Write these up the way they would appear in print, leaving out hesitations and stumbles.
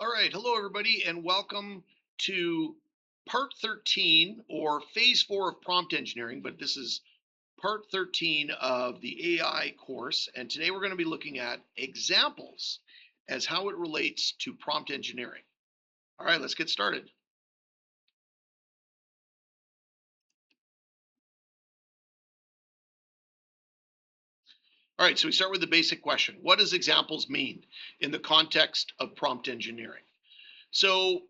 All right, hello everybody, and welcome to part 13 or phase 4 of prompt engineering, but this is part 13 of the AI course. And today we're going to be looking at examples as how it relates to prompt engineering. All right, let's get started. All right, so we start with the basic question. What does examples mean in the context of prompt engineering? So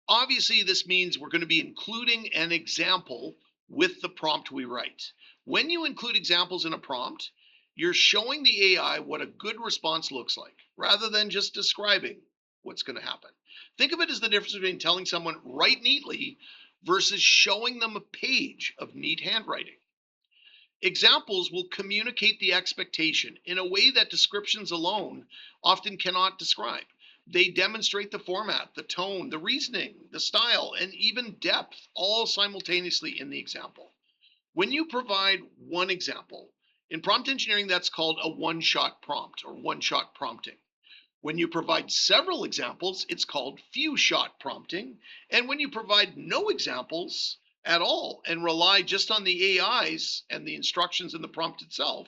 obviously, this means we're going to be including an example with the prompt we write. When you include examples in a prompt, you're showing the AI what a good response looks like rather than just describing what's going to happen. Think of it as the difference between telling someone write neatly versus showing them a page of neat handwriting. Examples will communicate the expectation in a way that descriptions alone often cannot describe. They demonstrate the format, the tone, the reasoning, the style, and even depth all simultaneously in the example. When you provide one example, in prompt engineering, that's called a one shot prompt or one shot prompting. When you provide several examples, it's called few shot prompting. And when you provide no examples at all and rely just on the AIs and the instructions in the prompt itself,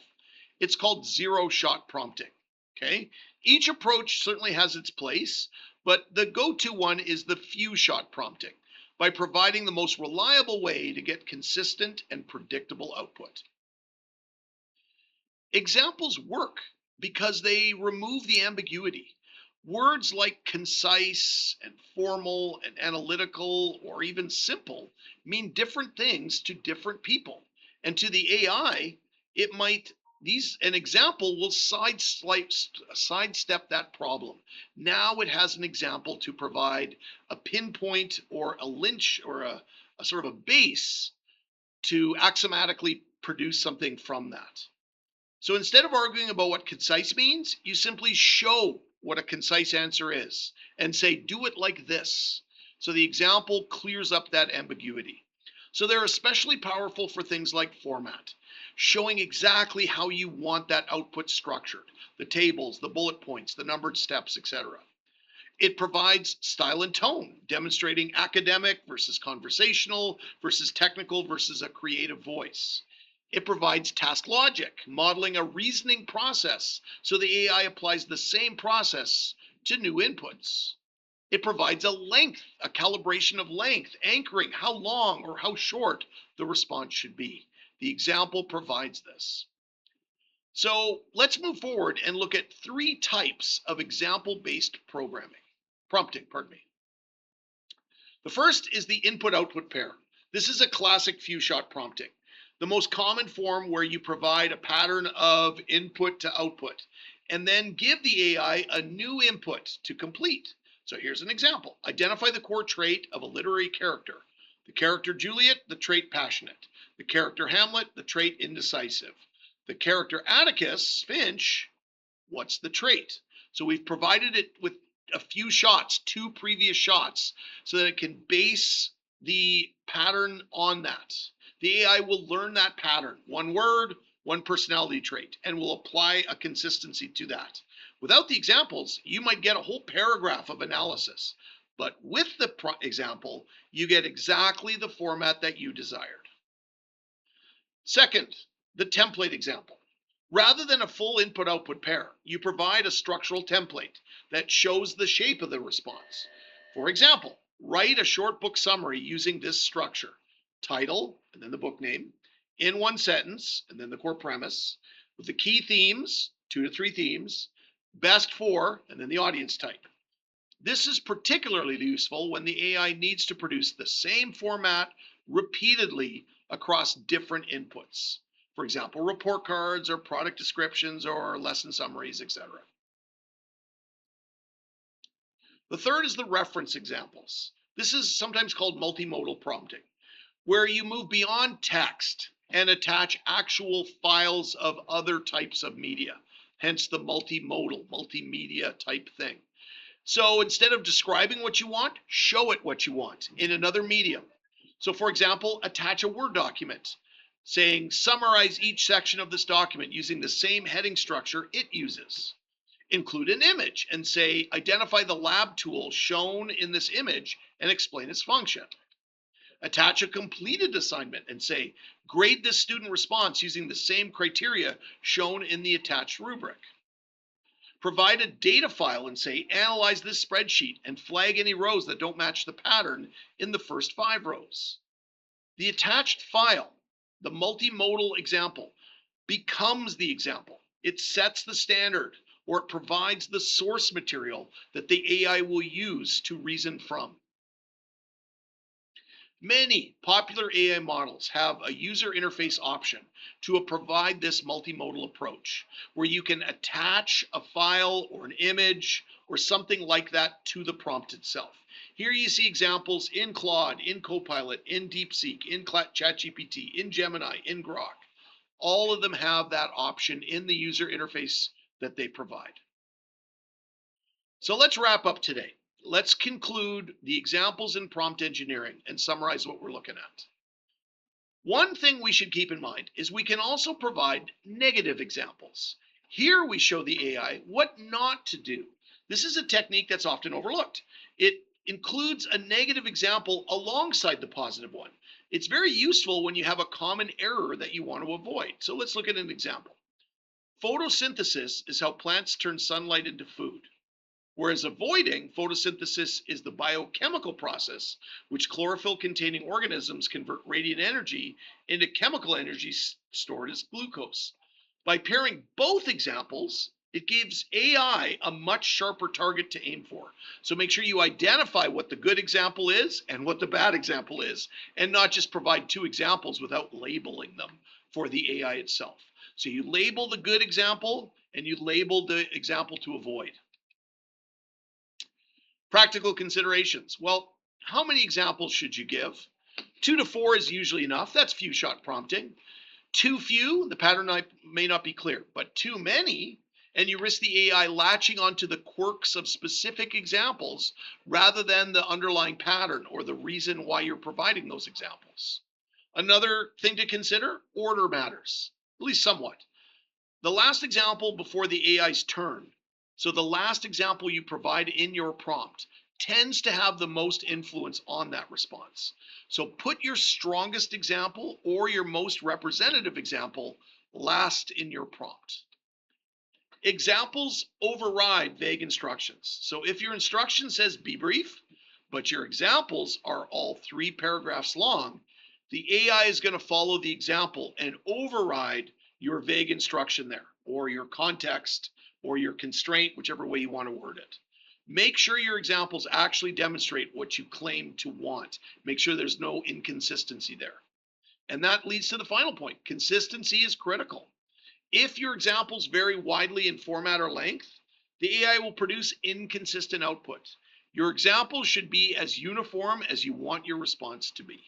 it's called zero shot prompting. Okay. Each approach certainly has its place, but the go to one is the few shot prompting by providing the most reliable way to get consistent and predictable output. Examples work because they remove the ambiguity. Words like concise and formal and analytical or even simple mean different things to different people. And to the AI, it might these an example will sidestep that problem. Now it has an example to provide a pinpoint or a lynch or a sort of a base to axiomatically produce something from that. So instead of arguing about what concise means, you simply show what a concise answer is and say, do it like this. So the example clears up that ambiguity. So they're especially powerful for things like format, showing exactly how you want that output structured, the tables, the bullet points, the numbered steps, etc. It provides style and tone, demonstrating academic versus conversational versus technical versus a creative voice. It provides task logic, modeling a reasoning process so the AI applies the same process to new inputs. It provides a length, a calibration of length, anchoring how long or how short the response should be. The example provides this. So let's move forward and look at three types of example-based prompting, pardon me. The first is the input-output pair. This is a classic few-shot prompting, the most common form where you provide a pattern of input to output and then give the AI a new input to complete. So here's an example. Identify the core trait of a literary character. The character Juliet, the trait passionate. The character Hamlet, the trait indecisive. The character Atticus Finch, what's the trait? So we've provided it with a few shots, two previous shots, so that it can base the pattern on that. The AI will learn that pattern, one word, one personality trait, and will apply a consistency to that. Without the examples, you might get a whole paragraph of analysis. But with the example, you get exactly the format that you desired. Second, the template example. Rather than a full input-output pair, you provide a structural template that shows the shape of the response. For example, write a short book summary using this structure. Title, and then the book name, in one sentence, and then the core premise, with the key themes, 2 to 3 themes, best for, and then the audience type. This is particularly useful when the AI needs to produce the same format repeatedly across different inputs. For example, report cards or product descriptions or lesson summaries, etc. The third is the reference examples. This is sometimes called multimodal prompting, where you move beyond text and attach actual files of other types of media, hence the multimodal, multimedia type thing. So instead of describing what you want, show it what you want in another medium. So for example, attach a Word document saying summarize each section of this document using the same heading structure it uses. Include an image and say, identify the lab tool shown in this image and explain its function. Attach a completed assignment and say, grade this student response using the same criteria shown in the attached rubric. Provide a data file and say, analyze this spreadsheet and flag any rows that don't match the pattern in the first 5 rows. The attached file, the multimodal example, becomes the example. It sets the standard, or it provides the source material that the AI will use to reason from. Many popular AI models have a user interface option to provide this multimodal approach, where you can attach a file or an image or something like that to the prompt itself. Here you see examples in Claude, in Copilot, in DeepSeek, in ChatGPT, in Gemini, in Grok. All of them have that option in the user interface that they provide. So let's wrap up today. Let's conclude the examples in prompt engineering and summarize what we're looking at. One thing we should keep in mind is we can also provide negative examples. Here we show the AI what not to do. This is a technique that's often overlooked. It includes a negative example alongside the positive one. It's very useful when you have a common error that you want to avoid. So let's look at an example. Photosynthesis is how plants turn sunlight into food. Whereas avoiding photosynthesis is the biochemical process which chlorophyll-containing organisms convert radiant energy into chemical energy stored as glucose. By pairing both examples, it gives AI a much sharper target to aim for. So make sure you identify what the good example is and what the bad example is, and not just provide 2 examples without labeling them for the AI itself. So you label the good example and you label the example to avoid. Practical considerations. Well, how many examples should you give? 2 to 4 is usually enough. That's few-shot prompting. Too few, the pattern may not be clear, but too many, and you risk the AI latching onto the quirks of specific examples rather than the underlying pattern or the reason why you're providing those examples. Another thing to consider, order matters, at least somewhat. The last example before the AI's turn, so the last example you provide in your prompt, tends to have the most influence on that response. So put your strongest example or your most representative example last in your prompt. Examples override vague instructions. So if your instruction says be brief, but your examples are all 3 paragraphs long, the AI is going to follow the example and override your vague instruction there, or your context, or your constraint, whichever way you want to word it. Make sure your examples actually demonstrate what you claim to want. Make sure there's no inconsistency there. And that leads to the final point. Consistency is critical. If your examples vary widely in format or length, the AI will produce inconsistent output. Your examples should be as uniform as you want your response to be.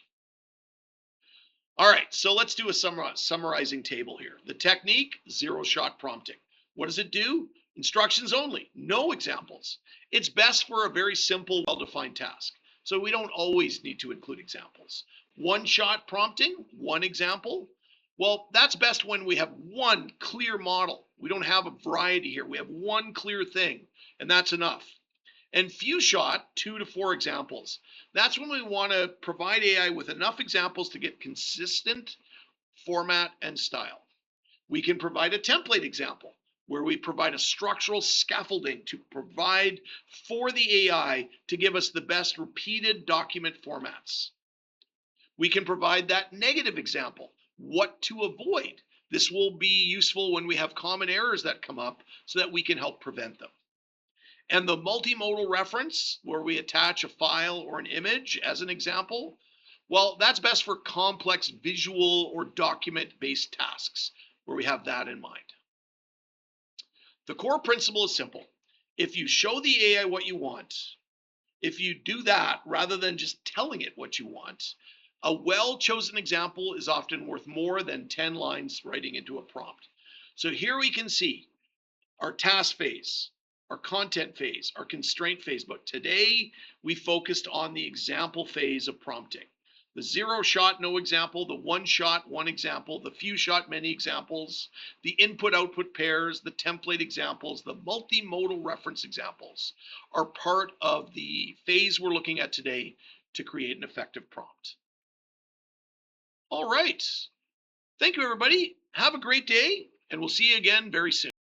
All right, so let's do a summarizing table here. The technique, 0-shot prompting. What does it do? Instructions only, no examples. It's best for a very simple, well-defined task. So we don't always need to include examples. 1-shot prompting, 1 example. Well, that's best when we have 1 clear model. We don't have a variety here. We have 1 clear thing, and that's enough. And few-shot, 2 to 4 examples. That's when we want to provide AI with enough examples to get consistent format and style. We can provide a template example where we provide a structural scaffolding to provide for the AI to give us the best repeated document formats. We can provide that negative example, what to avoid. This will be useful when we have common errors that come up so that we can help prevent them. And the multimodal reference, where we attach a file or an image as an example, well, that's best for complex visual or document-based tasks where we have that in mind. The core principle is simple. If you show the AI what you want, if you do that rather than just telling it what you want, a well-chosen example is often worth more than 10 lines writing into a prompt. So here we can see our task phase, our content phase, our constraint phase, but today we focused on the example phase of prompting. the zero shot, no example, the one shot, one example, the few shot, many examples, the input output pairs, the template examples, the multimodal reference examples are part of the phase we're looking at today to create an effective prompt. All right. Thank you, everybody. Have a great day, and we'll see you again very soon.